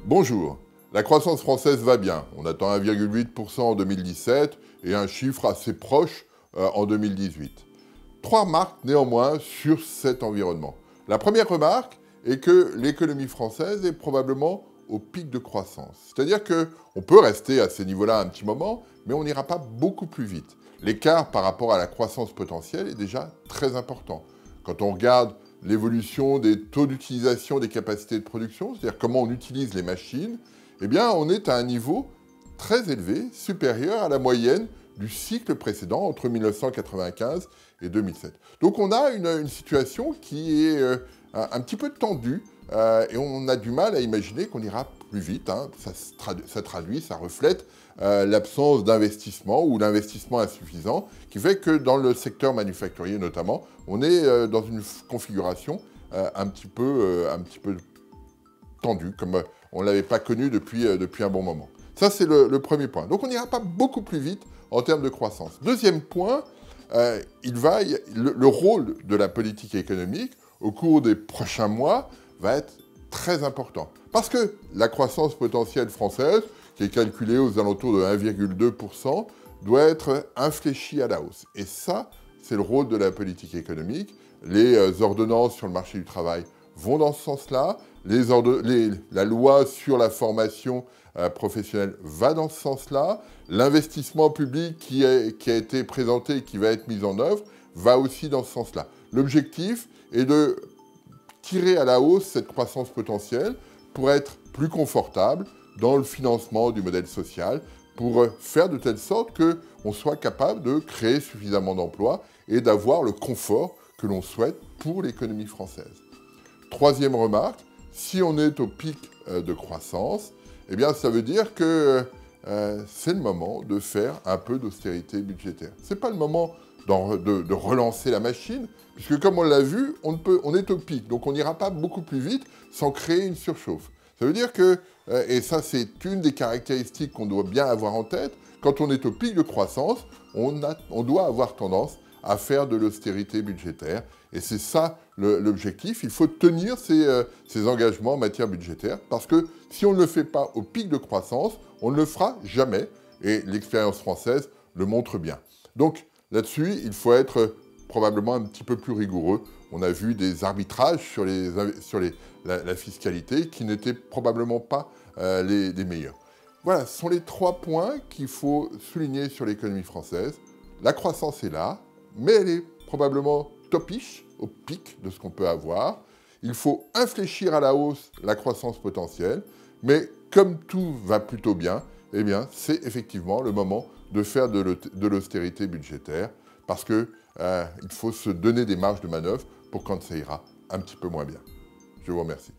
Bonjour, la croissance française va bien. On attend 1,8% en 2017 et un chiffre assez proche en 2018. Trois remarques néanmoins sur cet environnement. La première remarque est que l'économie française est probablement au pic de croissance. C'est-à-dire qu'on peut rester à ces niveaux-là un petit moment, mais on n'ira pas beaucoup plus vite. L'écart par rapport à la croissance potentielle est déjà très important. Quand on regarde l'évolution des taux d'utilisation des capacités de production, c'est-à-dire comment on utilise les machines, eh bien, on est à un niveau très élevé, supérieur à la moyenne du cycle précédent, entre 1995 et 2007. Donc on a une situation qui est un petit peu tendue, et on a du mal à imaginer qu'on ira plus vite. Hein. Ça reflète l'absence d'investissement ou l'investissement insuffisant, qui fait que dans le secteur manufacturier notamment, on est dans une configuration un petit peu tendue, comme on ne l'avait pas connu depuis un bon moment. Ça, c'est le premier point. Donc on n'ira pas beaucoup plus vite en termes de croissance. Deuxième point, le rôle de la politique économique au cours des prochains mois va être très important. Parce que la croissance potentielle française, qui est calculée aux alentours de 1,2%, doit être infléchie à la hausse. Et ça, c'est le rôle de la politique économique. Les ordonnances sur le marché du travail vont dans ce sens-là. La loi sur la formation professionnelle va dans ce sens-là. L'investissement public qui a été présenté et qui va être mis en œuvre va aussi dans ce sens-là. L'objectif est de tirer à la hausse cette croissance potentielle pour être plus confortable dans le financement du modèle social, pour faire de telle sorte qu'on soit capable de créer suffisamment d'emplois et d'avoir le confort que l'on souhaite pour l'économie française. Troisième remarque, si on est au pic de croissance, eh bien ça veut dire que c'est le moment de faire un peu d'austérité budgétaire. Ce n'est pas le moment de relancer la machine, puisque comme on l'a vu, on est au pic, donc on n'ira pas beaucoup plus vite sans créer une surchauffe. Ça veut dire que, et ça c'est une des caractéristiques qu'on doit bien avoir en tête, quand on est au pic de croissance, on doit avoir tendance à faire de l'austérité budgétaire. Et c'est ça l'objectif. Il faut tenir ces engagements en matière budgétaire, parce que si on ne le fait pas au pic de croissance, on ne le fera jamais. Et l'expérience française le montre bien. Donc là-dessus, il faut être probablement un petit peu plus rigoureux. On a vu des arbitrages sur la fiscalité qui n'étaient probablement pas les meilleurs. Voilà, ce sont les trois points qu'il faut souligner sur l'économie française. La croissance est là, mais elle est probablement topiche, au pic de ce qu'on peut avoir. Il faut infléchir à la hausse la croissance potentielle, mais comme tout va plutôt bien, eh bien, c'est effectivement le moment de faire de l'austérité budgétaire, parce qu'il faut se donner des marges de manœuvre pour quand ça ira un petit peu moins bien. Je vous remercie.